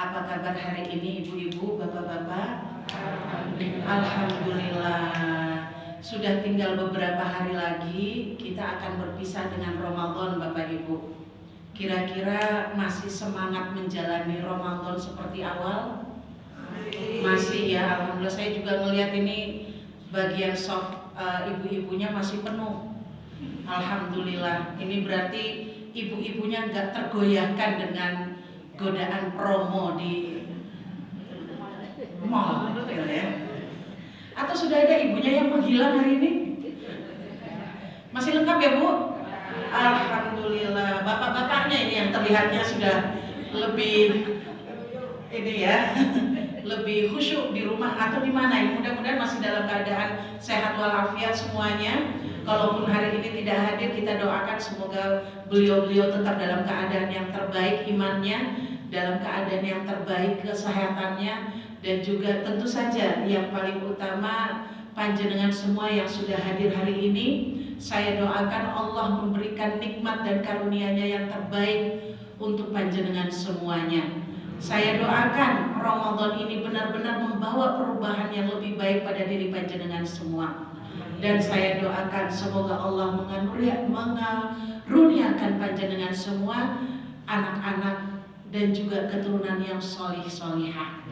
Apa kabar hari ini ibu-ibu, bapak-bapak? Alhamdulillah. Sudah tinggal beberapa hari lagi kita akan berpisah dengan Ramadan, Bapak Ibu. Kira-kira masih semangat menjalani Ramadan seperti awal? Masih ya, alhamdulillah. Saya juga melihat ini bagian soft ibu-ibunya masih penuh. Alhamdulillah. Ini berarti ibu-ibunya nggak tergoyahkan dengan godaan promo di mall, ya. Atau sudah ada ibunya yang menghilang hari ini? Masih lengkap ya Bu? Alhamdulillah. Bapak-bapaknya ini yang terlihatnya sudah lebih ini ya, lebih khusyuk di rumah atau di mana? Mudah-mudahan masih dalam keadaan sehat walafiat semuanya. Kalaupun hari ini tidak hadir, kita doakan semoga beliau-beliau tetap dalam keadaan yang terbaik imannya, dalam keadaan yang terbaik kesehatannya, dan juga tentu saja yang paling utama panjenengan semua yang sudah hadir hari ini, saya doakan Allah memberikan nikmat dan karunia-Nya yang terbaik untuk panjenengan semuanya. Saya doakan Ramadan ini benar-benar membawa perubahan yang lebih baik pada diri panjenengan semua. Dan saya doakan semoga Allah mengaruniakan panjenengan semua anak-anak dan juga keturunan yang solih-solihah.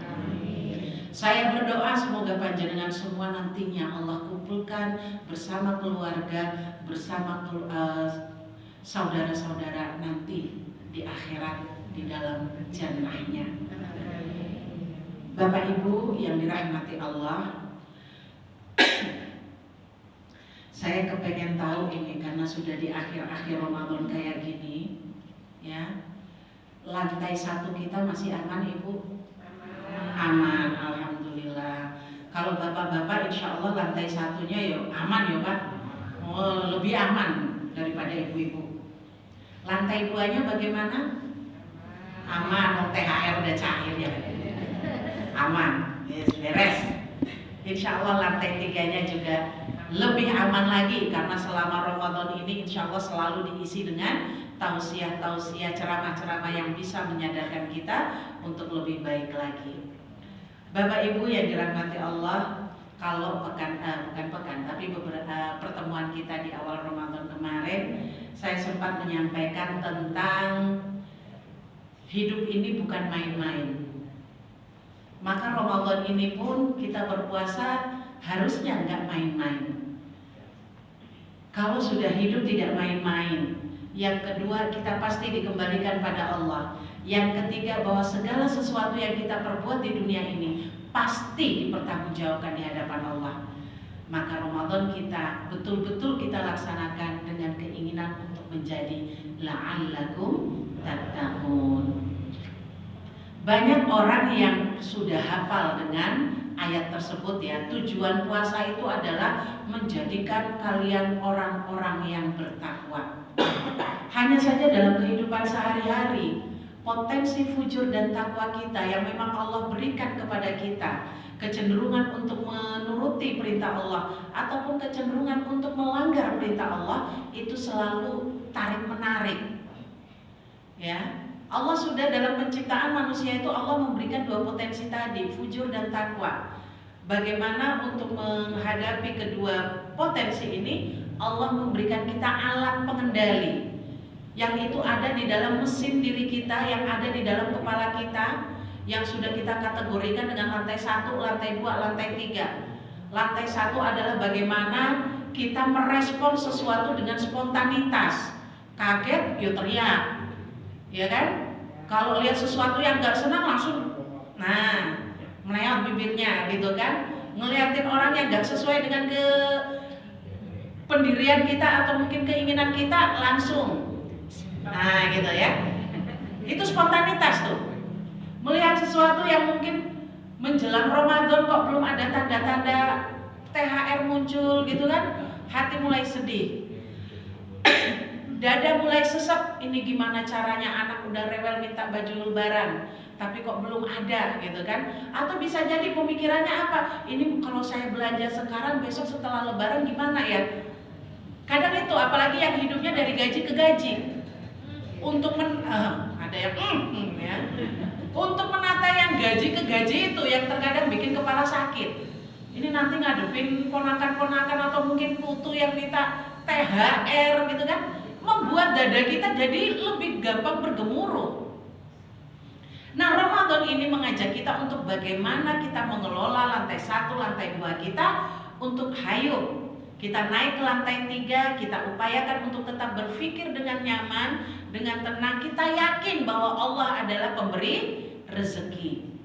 Saya berdoa semoga panjenengan semua nantinya Allah kumpulkan bersama keluarga, bersama saudara-saudara nanti di akhirat di dalam jannahnya. Bapak Ibu yang dirahmati Allah, saya kepengen tahu ini karena sudah di akhir-akhir Ramadan kayak gini, ya. Lantai 1 kita masih aman, Ibu? Aman, alhamdulillah. Kalau bapak-bapak, insya Allah lantai 1-nya ya aman ya Pak. Oh, lebih aman daripada ibu-ibu. Lantai 2-nya bagaimana? Aman, THR udah cair ya. Aman, yes, beres. Insya Allah lantai 3-nya juga lebih aman lagi karena selama Ramadan ini insya Allah selalu diisi dengan tausiah-tausiah, ceramah-ceramah yang bisa menyadarkan kita untuk lebih baik lagi. Bapak Ibu yang dirahmati Allah, kalau tapi beberapa pertemuan kita di awal Ramadan kemarin, saya sempat menyampaikan tentang hidup ini bukan main-main. Maka Ramadan ini pun kita berpuasa harusnya nggak main-main. Kalau sudah hidup tidak main-main. Yang kedua, kita pasti dikembalikan pada Allah. Yang ketiga, bahwa segala sesuatu yang kita perbuat di dunia ini pasti dipertanggungjawabkan di hadapan Allah. Maka Ramadan kita betul-betul kita laksanakan dengan keinginan untuk menjadi la'allakum tattaqun. Banyak orang yang sudah hafal dengan ayat tersebut ya. Tujuan puasa itu adalah menjadikan kalian orang-orang yang bertakwa. Hanya saja dalam kehidupan sehari-hari, potensi fujur dan takwa kita yang memang Allah berikan kepada kita, kecenderungan untuk menuruti perintah Allah ataupun kecenderungan untuk melanggar perintah Allah, itu selalu tarik-menarik. Ya, Allah sudah dalam penciptaan manusia itu Allah memberikan 2 potensi tadi, fujur dan takwa. Bagaimana untuk menghadapi kedua potensi ini? Allah memberikan kita alat pengendali yang itu ada di dalam mesin diri kita, yang ada di dalam kepala kita, yang sudah kita kategorikan dengan lantai 1, lantai 2, lantai 3. Lantai 1 adalah bagaimana kita merespon sesuatu dengan spontanitas. Kaget, yuk teriak, ya kan? Kalau lihat sesuatu yang gak senang langsung, meleot bibirnya gitu kan? Ngeliatin orang yang gak sesuai dengan pendirian kita atau mungkin keinginan kita langsung. Gitu ya. Itu spontanitas tuh. Melihat sesuatu yang mungkin menjelang Ramadan kok belum ada tanda-tanda THR muncul gitu kan, hati mulai sedih. Dada mulai sesek, ini gimana caranya, anak udah rewel minta baju lebaran tapi kok belum ada gitu kan. Atau bisa jadi pemikirannya apa? Ini kalau saya belanja sekarang besok setelah lebaran gimana ya? Kadang itu apalagi yang hidupnya dari gaji ke gaji. Untuk ada yang ya. Untuk menata gaji ke gaji itu yang terkadang bikin kepala sakit. Ini nanti ngadepin ponakan-ponakan atau mungkin putu yang minta THR gitu kan, membuat dada kita jadi lebih gampang bergemuruh. Nah, Ramadan ini mengajak kita untuk bagaimana kita mengelola lantai 1, lantai 2 kita untuk hayo kita naik ke lantai 3, kita upayakan untuk tetap berpikir dengan nyaman, dengan tenang. Kita yakin bahwa Allah adalah pemberi rezeki.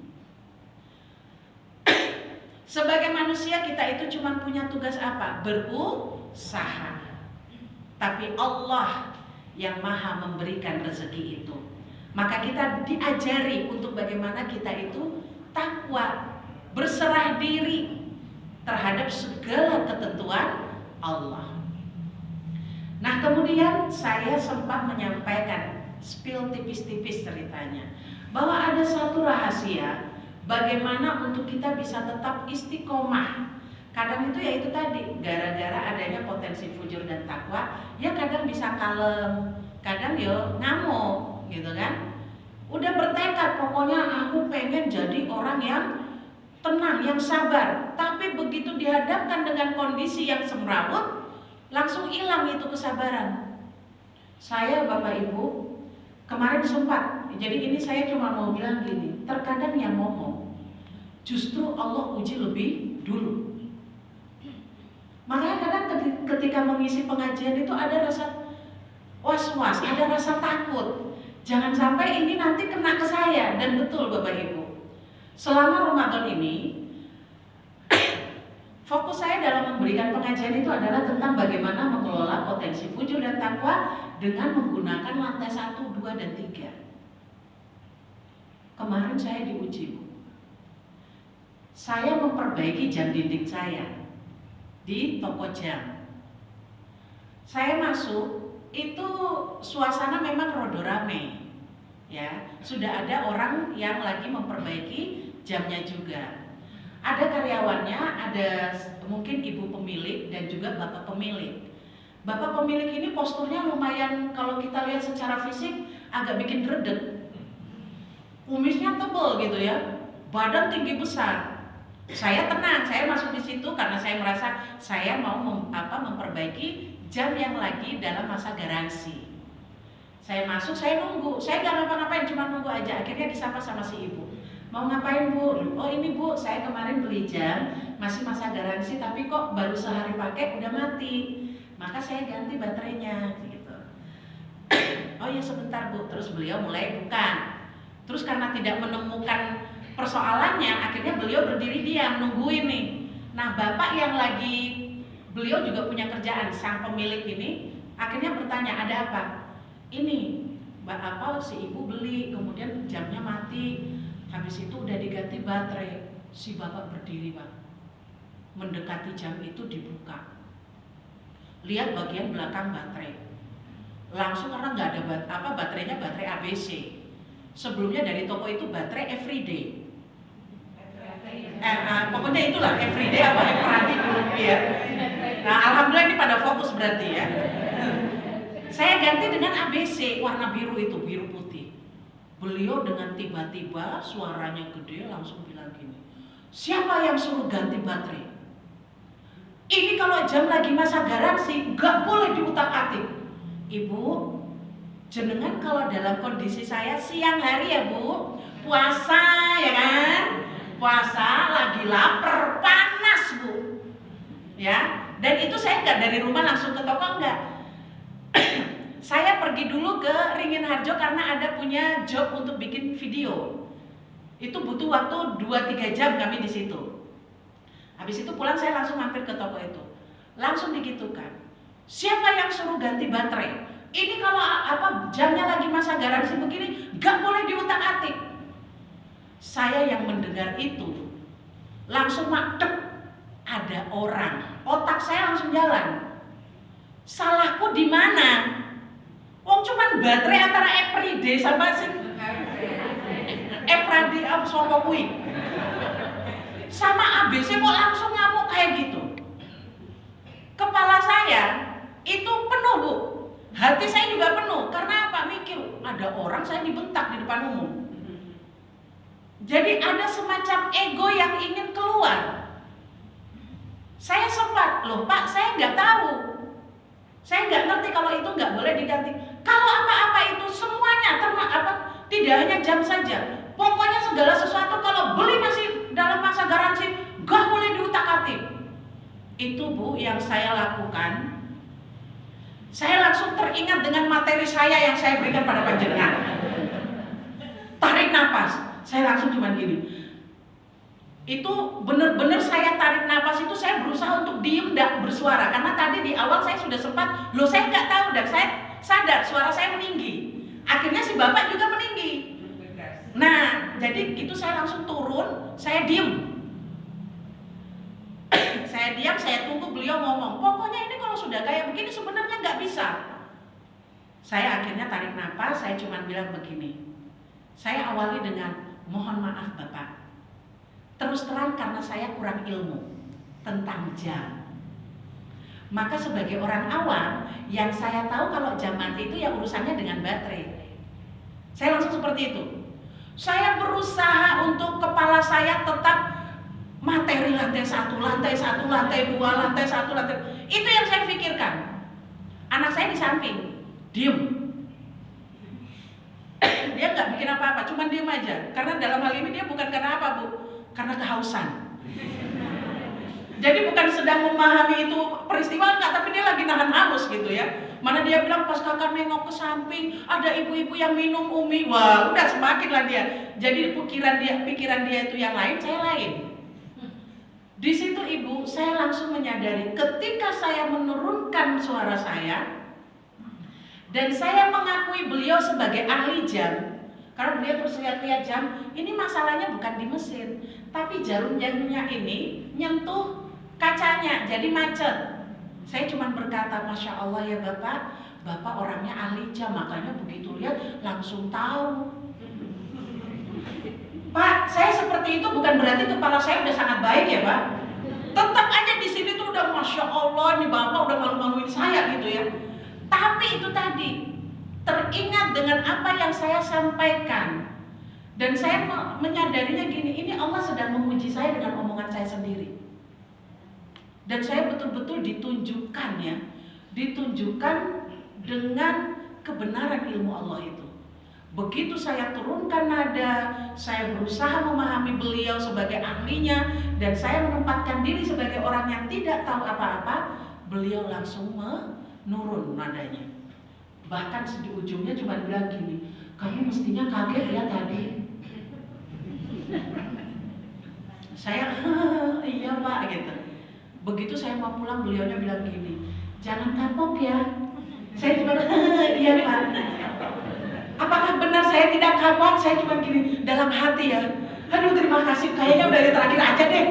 Sebagai manusia kita itu cuma punya tugas apa? Berusaha. Tapi Allah yang maha memberikan rezeki itu. Maka kita diajari untuk bagaimana kita itu takwa, berserah diri terhadap segala ketentuan Allah. Nah, kemudian saya sempat menyampaikan spill tipis-tipis ceritanya bahwa ada satu rahasia bagaimana untuk kita bisa tetap istiqomah. Kadang itu ya itu tadi, gara-gara adanya potensi fujur dan takwa, ya kadang bisa kalem, kadang ya ngamuk gitu kan. Udah bertekad pokoknya aku pengen jadi orang yang tenang, yang sabar. Tapi begitu dihadapkan dengan kondisi yang semrawut, langsung hilang itu kesabaran. Saya Bapak Ibu kemarin sempat, jadi ini saya cuma mau bilang gini, terkadang yang ngomong justru Allah uji lebih dulu. Makanya kadang ketika mengisi pengajian itu ada rasa was-was, ada rasa takut. Jangan sampai ini nanti kena ke saya. Dan betul Bapak Ibu, selama Ramadan ini fokus saya dalam memberikan pengajian itu adalah tentang bagaimana mengelola potensi fujur dan takwa dengan menggunakan lantai 1, 2, dan 3. Kemarin saya diuji, Bu. Saya memperbaiki jam dinding saya di toko jam. Saya masuk, itu suasana memang rada rame. Ya, sudah ada orang yang lagi memperbaiki jamnya juga. Ada karyawannya, ada mungkin ibu pemilik dan juga bapak pemilik. Bapak pemilik ini posturnya lumayan, kalau kita lihat secara fisik agak bikin redek. Kumisnya tebal gitu ya, badan tinggi besar. Saya tenang, saya masuk di situ karena saya merasa saya mau memperbaiki jam yang lagi dalam masa garansi. Saya masuk, saya nunggu, saya gak ngapa-ngapain, cuma nunggu aja. Akhirnya disapa sama si ibu. Mau ngapain Bu? Oh ini Bu, saya kemarin beli jam, masih masa garansi, tapi kok baru sehari pakai udah mati. Maka saya ganti baterainya gitu. Oh ya sebentar Bu, terus beliau mulai buka. Terus karena tidak menemukan persoalannya, akhirnya beliau berdiri diam, nungguin nih. Nah bapak yang lagi, beliau juga punya kerjaan, sang pemilik ini, akhirnya bertanya, ada apa? Ini, apa si ibu beli, kemudian jamnya mati. Habis itu udah diganti baterai. Si bapak berdiri Pak, mendekati jam itu dibuka. Lihat bagian belakang baterai. Langsung karena nggak ada baterainya baterai ABC. Sebelumnya dari toko itu baterai everyday. Pokoknya itulah everyday apa everyday dulu ya. Nah alhamdulillah ini pada fokus berarti ya. Saya ganti dengan ABC warna biru itu, biru putih. Beliau dengan tiba-tiba suaranya gede langsung bilang gini, siapa yang suruh ganti baterai? Ini kalau jam lagi masa garansi gak boleh diutak-atik. Ibu, jenengan kalau dalam kondisi saya siang hari ya Bu, puasa ya kan, puasa lagi lapar, panas Bu, ya. Dan itu saya nggak dari rumah langsung ke toko, enggak. Saya pergi dulu ke Ringin Harjo karena ada punya job untuk bikin video. Itu butuh waktu 2-3 jam kami di situ. Habis itu pulang saya langsung mampir ke toko itu. Langsung digitukan. Siapa yang suruh ganti baterai? Ini kalau jamnya lagi masa garansi begini, gak boleh diutak-atik. Saya yang mendengar itu langsung makdek, ada orang. Otak saya langsung jalan. Salahku di mana? Wong cuman baterai antara everyday sama everyday sama kui. Sama ABC kok langsung ngamuk kayak gitu. Kepala saya itu penuh Bu. Hati saya juga penuh. Karena apa? Mikir ada orang saya dibentak di depan umum. Jadi ada semacam ego yang ingin keluar. Saya sempat, loh Pak, saya nggak tahu. Saya nggak ngerti kalau itu nggak boleh diganti. Kalau apa-apa itu semuanya tidak hanya jam saja. Pokoknya segala sesuatu kalau beli masih dalam masa garansi, nggak boleh diutak-atik. Itu Bu yang saya lakukan. Saya langsung teringat dengan materi saya yang saya berikan pada panjenengan. Tarik napas, saya langsung cuman gini. Itu benar-benar saya tarik napas itu saya berusaha untuk diem, tidak bersuara. Karena tadi di awal saya sudah sempat, loh saya nggak tahu dan saya sadar suara saya meninggi. Akhirnya si bapak juga meninggi. Nah, jadi itu saya langsung turun, saya diem. Saya diam, saya tunggu beliau ngomong. Pokoknya ini kalau sudah kayak begini sebenarnya nggak bisa. Saya akhirnya tarik napas, saya cuma bilang begini. Saya awali dengan mohon maaf Bapak. Terus terang karena saya kurang ilmu tentang jam. Maka sebagai orang awam, yang saya tahu kalau jam mati itu ya urusannya dengan baterai. Saya langsung seperti itu. Saya berusaha untuk kepala saya tetap materi lantai 1, lantai 1, lantai 2, lantai 1, lantai 2. Itu yang saya pikirkan. Anak saya di samping, diem. Dia nggak bikin apa-apa, cuma diem aja. Karena dalam hal ini dia bukan karena apa Bu? Karena kehausan. Jadi bukan sedang memahami itu peristiwa enggak, tapi dia lagi nahan haus gitu ya. Mana dia bilang pas kakak nengok ke samping ada ibu-ibu yang minum umi. Wah, udah semakin lah dia. Jadi pikiran dia itu yang lain, saya lain. Di situ Ibu, saya langsung menyadari ketika saya menurunkan suara saya dan saya mengakui beliau sebagai ahli jam, karena beliau terus lihat-lihat jam, ini masalahnya bukan di mesin, tapi jarum jamnya ini nyentuh kacanya, jadi macet. Saya cuma berkata, Masya Allah ya Bapak orangnya ahli jam, makanya begitu lihat langsung tahu. Pak, saya seperti itu bukan berarti kepala saya udah sangat baik ya Pak. Tetap aja di sini tuh udah Masya Allah, ini Bapak udah malu-maluin saya gitu ya. Tapi itu tadi, teringat dengan apa yang saya sampaikan. Dan saya menyadarinya gini, ini Allah sedang menguji saya dengan omongan saya sendiri. Dan saya betul-betul ditunjukkan ya, ditunjukkan dengan kebenaran ilmu Allah itu. Begitu saya turunkan nada, saya berusaha memahami beliau sebagai ahlinya, dan saya menempatkan diri sebagai orang yang tidak tahu apa-apa, beliau langsung menurun nadanya. Bahkan di ujungnya cuma bilang gini, kamu mestinya kaget ya tadi. Saya, iya Pak gitu. Begitu saya mau pulang, beliaunya bilang gini, jangan kapok ya. Saya cuma, iya Pak. Apakah benar saya tidak kapok? Saya cuma gini dalam hati ya. Aduh terima kasih, kayaknya udah yang terakhir aja deh.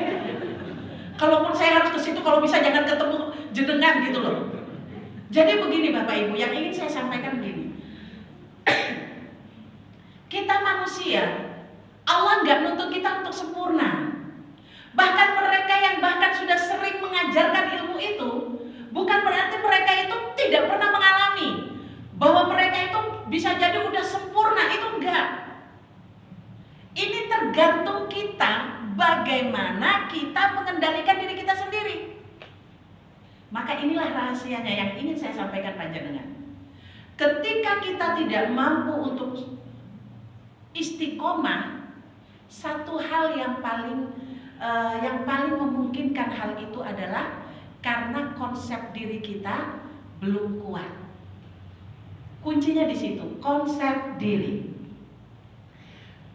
Kalaupun saya harus ke situ, kalau bisa jangan ketemu jenengan gitu loh. Jadi begini Bapak Ibu, yang ingin saya sampaikan begini. Kita manusia, Allah nggak nuntut kita untuk sempurna. Bahkan mereka yang bahkan sudah sering mengajarkan ilmu itu, bukan berarti mereka itu tidak pernah mengalami bahwa mereka itu bisa jadi udah sempurna, itu enggak. Ini tergantung kita bagaimana kita mengendalikan diri kita sendiri. Maka inilah rahasianya yang ingin saya sampaikan panjenengan. Ketika kita tidak mampu untuk istiqomah, satu hal yang paling memungkinkan hal itu adalah karena konsep diri kita belum kuat. Kuncinya di situ, konsep diri.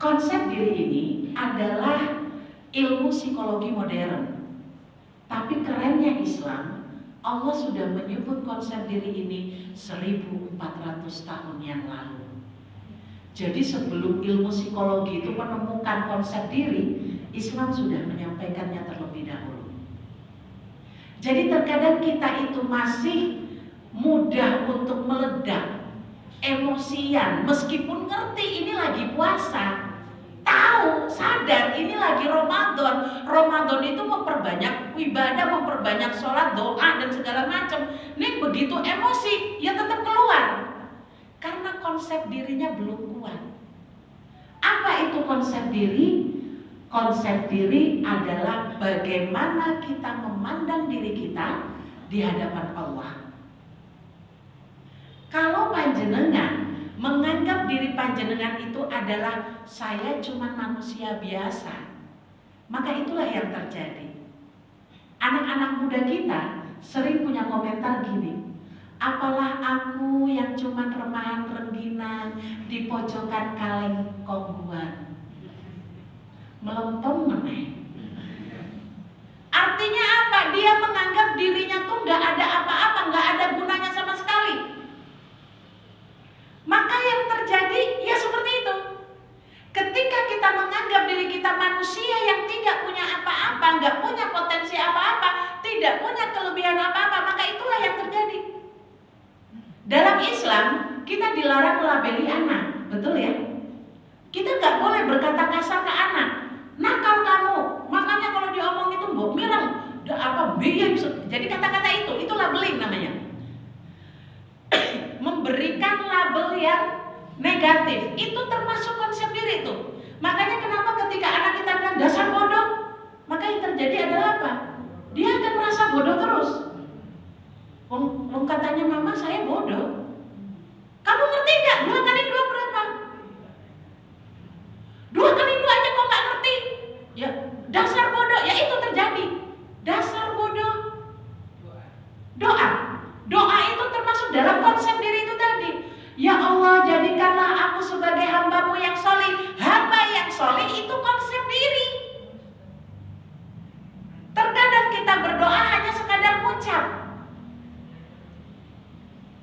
Konsep diri ini adalah ilmu psikologi modern. Tapi kerennya Islam, Allah sudah menyebut konsep diri ini 1400 tahun yang lalu. Jadi sebelum ilmu psikologi itu menemukan konsep diri, Islam sudah menyampaikannya terlebih dahulu. Jadi terkadang kita itu masih mudah untuk meledak, emosian, meskipun ngerti ini lagi puasa, tahu, sadar ini lagi Ramadan. Ramadan itu memperbanyak ibadah, memperbanyak sholat, doa dan segala macam. Ini begitu emosi, ya tetap keluar. Karena konsep dirinya belum kuat. Apa Apa itu konsep diri? Konsep diri adalah bagaimana kita memandang diri kita di hadapan Allah. Kalau panjenengan menganggap diri panjenengan itu adalah saya cuma manusia biasa, maka itulah yang terjadi. Anak-anak muda kita sering punya komentar gini, apalah aku yang cuma remahan rengginan di pojokan kaleng kongguan, melempem meneh. Artinya apa? Dia menganggap dirinya tuh gak ada apa-apa, gak ada gunanya sama sekali. Maka yang terjadi ya seperti itu. Ketika kita menganggap diri kita manusia yang tidak punya apa-apa, gak punya potensi apa-apa, tidak punya kelebihan apa-apa, maka itulah yang terjadi. Dalam Islam kita dilarang melabeli anak, betul ya? Kita gak boleh berkata kasar ke anak. Nakal kamu, makanya kalau diomong itu mbok mireng, apa biyen. Jadi kata-kata itu labeling namanya. Memberikan label yang negatif, itu termasuk konsep diri itu. Makanya kenapa ketika anak kita bilang dasar bodoh, maka yang terjadi adalah apa? Dia akan merasa bodoh terus. Katanya mama saya bodoh. Kamu ngerti nggak? 2 kali 2 berapa? 2 kali 2 aja kok nggak ngerti? Ya dasar bodoh, ya itu terjadi. Dasar bodoh. Doa itu termasuk dalam konsep diri itu tadi. Ya Allah, jadikanlah aku sebagai hamba-Mu yang solih. Hamba yang solih itu konsep diri. Terkadang kita berdoa hanya sekadar ngucap.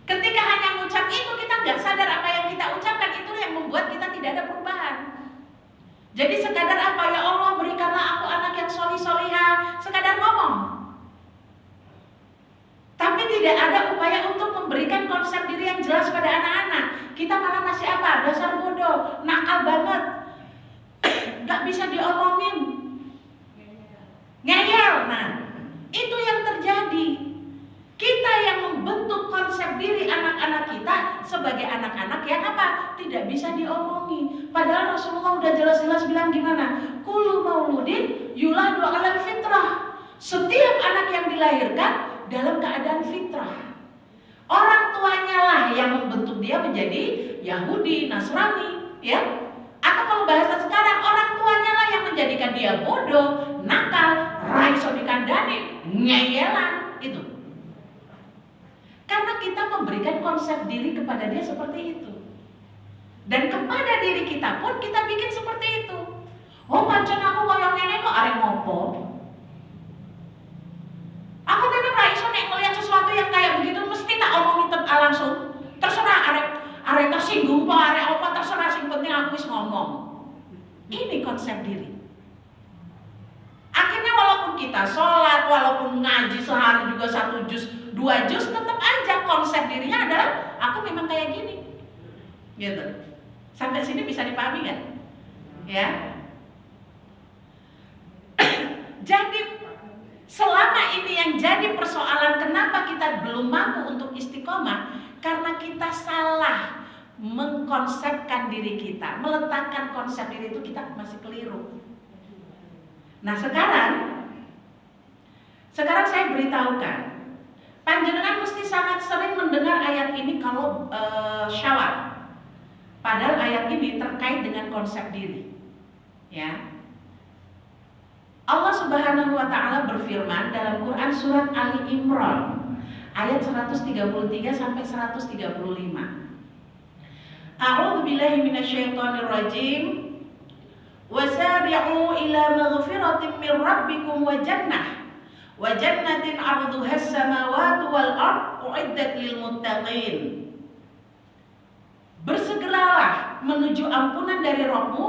Ketika hanya ngucap itu, kita nggak sadar apa yang kita ucapkan, itu yang membuat kita tidak ada perubahan. Jadi sekadar apa? Ya Allah, berikanlah aku anak yang solih-solihah. Sekadar ngomong, tapi tidak ada upaya untuk memberikan konsep diri yang jelas pada anak-anak. Kita malah masih apa? Dasar bodoh, nakal banget, gak bisa diomongin, ngeyel. Nah, itu yang terjadi. Kita yang membentuk konsep diri anak-anak kita sebagai anak-anak yang apa? Tidak bisa diomongi. Padahal Rasulullah udah jelas-jelas bilang gimana? Kullu mauludin yuladu 'alal fitrah. Setiap anak yang dilahirkan dalam keadaan fitrah. Orang tuanya lah yang membentuk dia menjadi Yahudi, Nasrani, ya. Atau kalau bahasa sekarang, orang tuanya lah yang menjadikan dia bodoh, nakal, raiso dikandani, ngeyelan, itu. Karena kita memberikan konsep diri kepada dia seperti itu. Dan kepada diri kita pun kita bikin seperti itu. Oh, pancen aku koyo ngene kok arek ngopo? Aku memang raiso nek ngelihat sesuatu yang kayak begitu mesti tak omongin langsung. Terserah arek tersinggung po arek apa terserah, sing penting aku wis ngomong. Ini konsep diri. Akhirnya walaupun kita sholat, walaupun ngaji sehari juga 1 juz, 2 juz, tetap aja konsep dirinya adalah aku memang kayak gini. Gitu. Sampai sini bisa dipahami kan? Ya. Jadi selama ini yang jadi persoalan kenapa kita belum mampu untuk istiqomah, karena kita salah mengkonsepkan diri kita, meletakkan konsep diri itu kita masih keliru. Nah sekarang saya beritahukan, panjenengan mesti sangat sering mendengar ayat ini kalau Syawal. Padahal ayat ini terkait dengan konsep diri. Ya. Allah Subhanahu wa taala berfirman dalam Quran surat Ali Imran ayat 133 sampai 135. A'udzu billahi minasyaitonir rajim. Wasari'u ila maghfiratin min rabbikum wa jannatin 'arduha as-samawati wal ardh u'iddat lil muttaqin. Bersegeralah menuju ampunan dari Rabb-Mu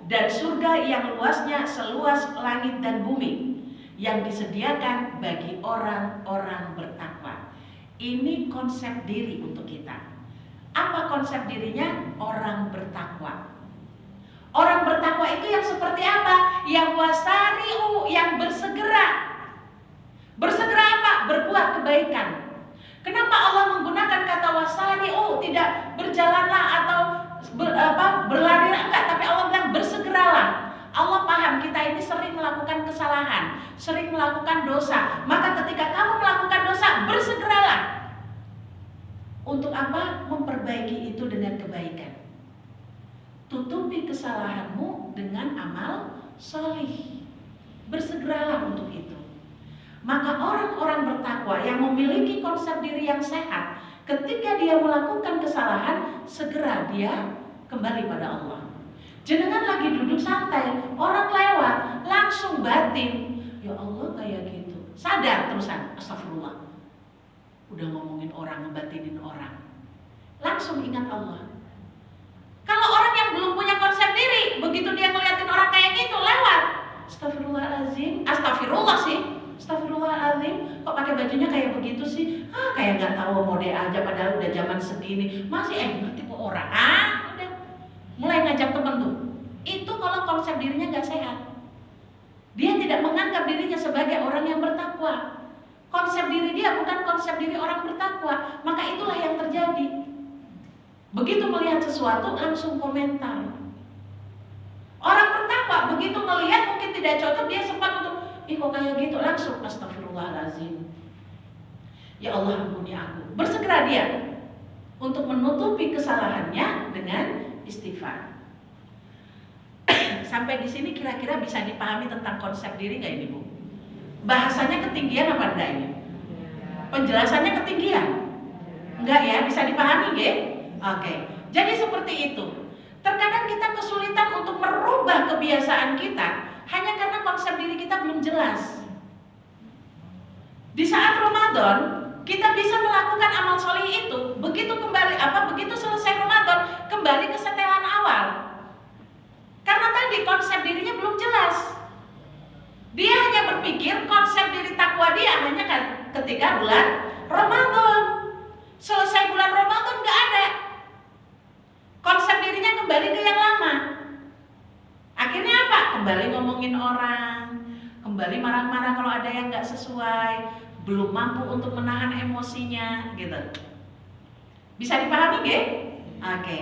dan surga yang luasnya seluas langit dan bumi yang disediakan bagi orang-orang bertakwa. Ini konsep diri untuk kita. Apa konsep dirinya? Orang bertakwa. Orang bertakwa itu yang seperti apa? Yang wasari'u, yang bersegera. Bersegera apa? Berbuat kebaikan. Kenapa Allah menggunakan kata wasari'u, tidak berjalanlah atau berlari enggak, tapi Allah bilang bersegeralah. Allah paham kita ini sering melakukan kesalahan, sering melakukan dosa. Maka ketika kamu melakukan dosa, bersegeralah. Untuk apa? Memperbaiki itu dengan kebaikan. Tutupi kesalahanmu dengan amal solih. Bersegeralah untuk itu. Maka orang-orang bertakwa yang memiliki konsep diri yang sehat, ketika dia melakukan kesalahan, segera dia kembali pada Allah. Jenengan lagi duduk santai, orang lewat, langsung batin, ya Allah kayak gitu. Sadar terusan, astagfirullah. Udah ngomongin orang, ngebatinin orang. Langsung ingat Allah. Kalau orang yang belum punya konsep diri, begitu dia ngeliatin orang kayak gitu, lewat. Astagfirullahaladzim, astagfirullah sih. Astagfirullahaladzim, kok pakai bajunya kayak begitu sih? Kayak nggak tahu mode aja, padahal udah zaman segini. Masih ngerti kok orang. Udah mulai ngajak temen tuh. Itu kalau konsep dirinya nggak sehat. Dia tidak menganggap dirinya sebagai orang yang bertakwa. Konsep diri dia bukan konsep diri orang bertakwa. Maka itulah yang terjadi. Begitu melihat sesuatu langsung komentar. Orang bertakwa begitu melihat mungkin tidak cocok, dia sempat untuk kok kayak gitu, langsung astagfirullahaladzim. Ya Allah ampuni aku. Bersegera dia untuk menutupi kesalahannya dengan istighfar. Sampai di sini kira-kira bisa dipahami tentang konsep diri nggak ini Bu? Bahasanya ketinggian apa enggak ini? Penjelasannya ketinggian? Enggak ya, bisa dipahami nggak? Oke. Jadi seperti itu. Terkadang kita kesulitan untuk merubah kebiasaan kita hanya karena konsep diri kita belum jelas. Di saat Ramadan kita bisa melakukan amal solih itu, begitu selesai Ramadan kembali ke setelan awal. Karena tadi konsep dirinya belum jelas. Dia hanya berpikir konsep diri takwa dia hanya ketika bulan Ramadan. Selesai bulan Ramadan nggak ada. Konsep dirinya kembali ke yang lama. Akhirnya apa? Kembali ngomongin orang, kembali marah-marah kalau ada yang nggak sesuai, belum mampu untuk menahan emosinya, gitu. Bisa dipahami nggak? Oke.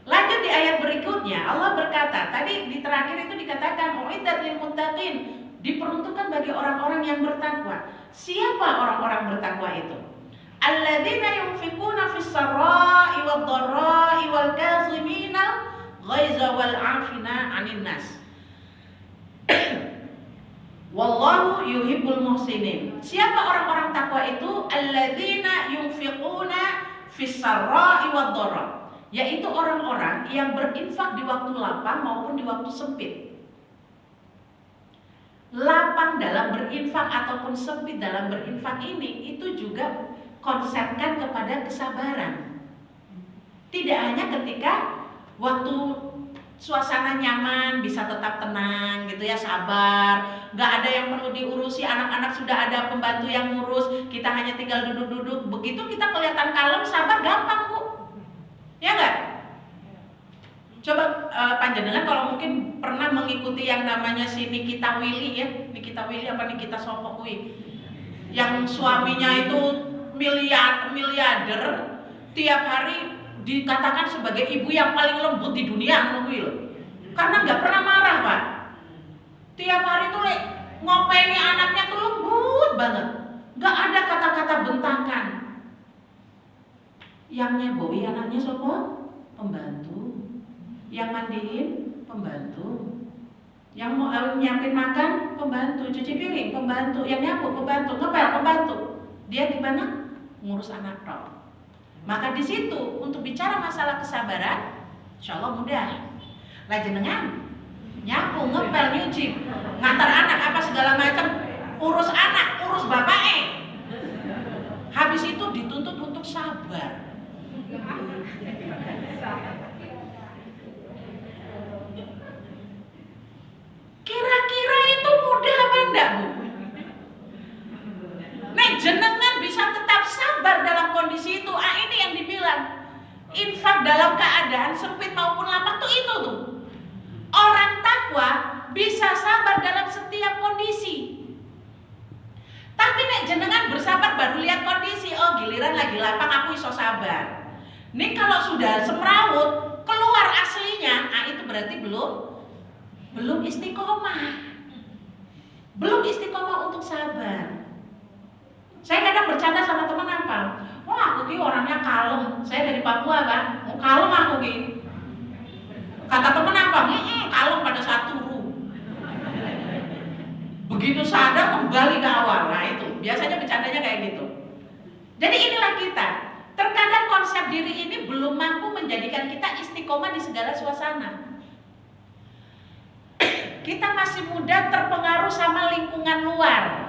Lanjut di ayat berikutnya, Allah berkata, tadi di terakhir itu dikatakan, uiddat lil muttaqin, diperuntukkan bagi orang-orang yang bertakwa. Siapa orang-orang bertakwa itu? Alladzina yunfiquna fis sarra'i wad dharra'i wal kazimina ghaiza wal 'afina 'anil nas. Wallahu yuhibbul muhsinin. Siapa orang-orang takwa itu? Alladzina yunfiquna fis sarra'i wad dharra, yaitu orang-orang yang berinfak di waktu lapang maupun di waktu sempit. Lapang dalam berinfak ataupun sempit dalam berinfak ini itu juga konsepkan kepada kesabaran. Tidak hanya ketika waktu suasana nyaman bisa tetap tenang gitu ya, sabar, nggak ada yang perlu diurusi, anak-anak sudah ada pembantu yang ngurus, kita hanya tinggal duduk-duduk. Begitu kita kelihatan kalem, sabar, gampang Bu, ya nggak? Coba panjenengan kalau mungkin pernah mengikuti yang namanya si Nikita Willy ya, Nikita Willy apa Nikita Sopokwi, yang suaminya itu miliarder, tiap hari dikatakan sebagai ibu yang paling lembut di dunia, karena nggak pernah marah Pak. Tiap hari tuh ngopeni anaknya tuh lembut banget, nggak ada kata-kata bentakan. Yang nyeboi anaknya siapa? Pembantu. Yang mandiin pembantu, yang mau nyiapin makan pembantu, cuci piring pembantu, yang nyapu pembantu, ngepel pembantu. Dia gimana? Ngurus anak toh. Maka di situ untuk bicara masalah kesabaran, insya Allah mudah. Lah jenengan nyapu, ngepel, nyuci, ngantar anak apa segala macam, urus anak, urus bapaknya. Habis itu dituntut untuk sabar. Kira-kira itu mudah apa enggak Bu? Nek jenengan bisa tetap sabar dalam kondisi itu, ini yang dibilang infak dalam keadaan sempit maupun lapang tuh itu tuh. Orang takwa bisa sabar dalam setiap kondisi. Tapi nek jenengan bersabar baru lihat kondisi, oh giliran lagi lapang aku iso sabar. Nih kalau sudah semrawut, keluar aslinya, itu berarti belum istiqomah. Belum istiqomah untuk sabar. Saya kadang bercanda sama teman apa? Wah, aku ki orangnya kalem. Saya dari Papua kan, kalem aku ki. Kata teman apa? Kalem pada saat turu. Begitu sadar kembali ke awal. Nah itu, biasanya bercandanya kayak gitu. Jadi inilah kita. Terkadang konsep diri ini belum mampu menjadikan kita istiqomah di segala suasana. Kita masih muda, terpengaruh sama lingkungan luar.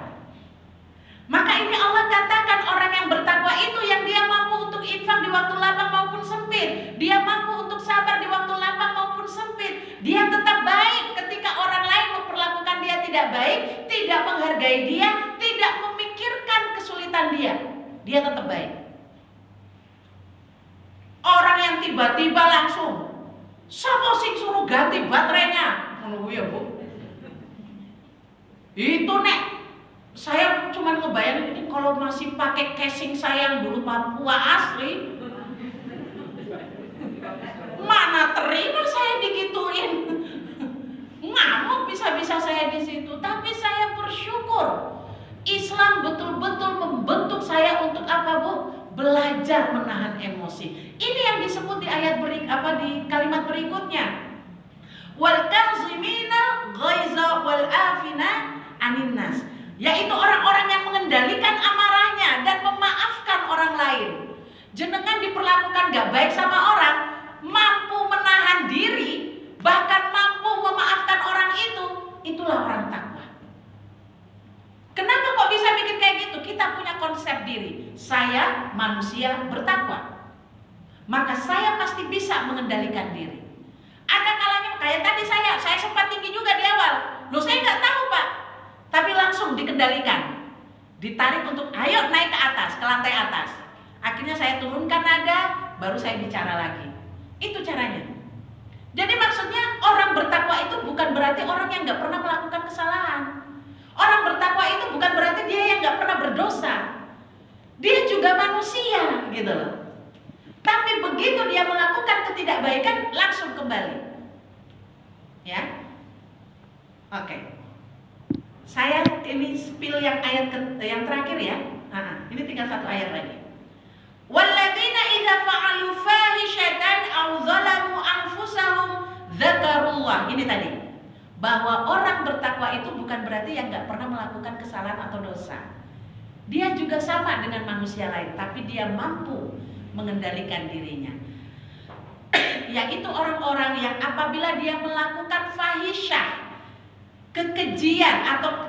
Maka ini Allah katakan orang yang bertakwa itu yang dia mampu untuk infak di waktu lapang maupun sempit. Dia mampu untuk sabar di waktu lapang maupun sempit. Dia tetap baik ketika orang lain memperlakukan dia tidak baik, tidak menghargai dia, tidak memikirkan kesulitan dia. Dia tetap baik. Orang yang tiba-tiba langsung, siapa sih suruh ganti baterainya? Menunggu ya bu. Itu nek, saya cuma ngebayangin ini kalau masih pakai casing saya yang dulu Papua asli, mana terima saya digituin. Ngamuk bisa-bisa saya di situ. Tapi saya bersyukur Islam betul-betul membentuk saya untuk apa bu? Belajar menahan emosi. Ini yang disebut di ayat di kalimat berikutnya. Wal kazimina ghaiza wal afina anin nas. Yaitu orang-orang yang mengendalikan amarahnya dan memaafkan orang lain. Jenengan diperlakukan gak baik sama orang, mampu menahan diri, bahkan mampu memaafkan orang itu, itulah orang takwa. Kenapa kok bisa bikin kayak gitu? Kita punya konsep diri. Saya manusia bertakwa. Maka saya pasti bisa mengendalikan diri. Ada kalanya kayak tadi saya sempat tinggi juga di awal. Loh saya nggak tahu pak. Tapi langsung dikendalikan. Ditarik untuk ayo naik ke atas, ke lantai atas. Akhirnya saya turunkan nada, baru saya bicara lagi. Itu caranya. Jadi maksudnya orang bertakwa itu bukan berarti orang yang nggak pernah melakukan kesalahan. Orang bertakwa itu bukan berarti dia yang nggak pernah berdosa. Dia juga manusia, gitu loh. Tapi begitu dia melakukan ketidakbaikan, langsung kembali. Ya, oke. Saya ini spill yang ayat yang terakhir ya. Ini tinggal satu ayat lagi. Walladzina idza fa'alu fahishatan aw zalamu anfusahum dzakarullah. Ini tadi. Bahwa orang bertakwa itu bukan berarti yang nggak pernah melakukan kesalahan atau dosa. Dia juga sama dengan manusia lain, tapi dia mampu mengendalikan dirinya. Yaitu orang-orang yang apabila dia melakukan fahisyah, kekejian atau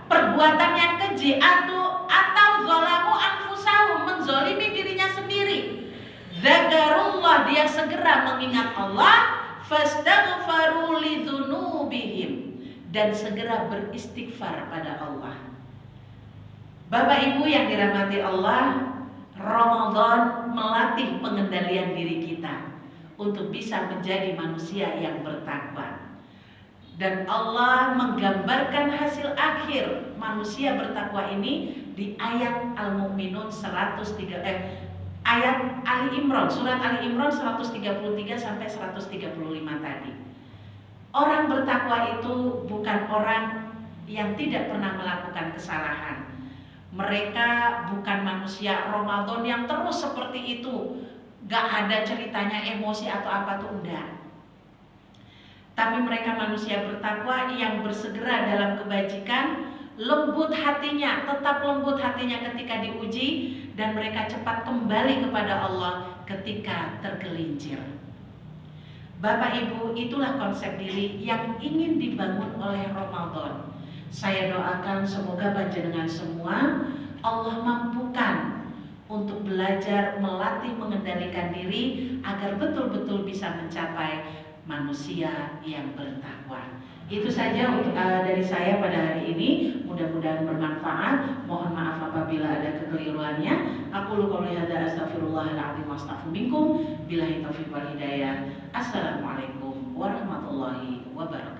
perbuatan yang keji atau zalamu anfusahum, menzolimi dirinya sendiri, dzakarullah, dia segera mengingat Allah, fastaghfaru lidzunubihim, dan segera beristighfar pada Allah. Bapak Ibu yang dirahmati Allah, Ramadan melatih pengendalian diri kita untuk bisa menjadi manusia yang bertakwa. Dan Allah menggambarkan hasil akhir manusia bertakwa ini di ayat Al-Mu'minun ayat Ali Imran, surat Ali Imran 133 sampai 135 tadi. Orang bertakwa itu bukan orang yang tidak pernah melakukan kesalahan. Mereka bukan manusia Ramadan yang terus seperti itu, gak ada ceritanya emosi atau apa tuh, enggak. Tapi mereka manusia bertakwa yang bersegera dalam kebajikan, lembut hatinya, tetap lembut hatinya ketika diuji, dan mereka cepat kembali kepada Allah ketika tergelincir. Bapak Ibu, itulah konsep diri yang ingin dibangun oleh Ramadan. Saya doakan semoga panjenengan semua Allah mampukan untuk belajar melatih mengendalikan diri agar betul-betul bisa mencapai manusia yang bertakwa. Itu saja dari saya pada hari ini. Mudah-mudahan bermanfaat. Mohon maaf apabila ada kekeliruannya. Aku qouli hadza astaghfirullahaladzim wa astaghfiru minkum. Billahi taufiq wal hidayah. Assalamualaikum warahmatullahi wabarakatuh.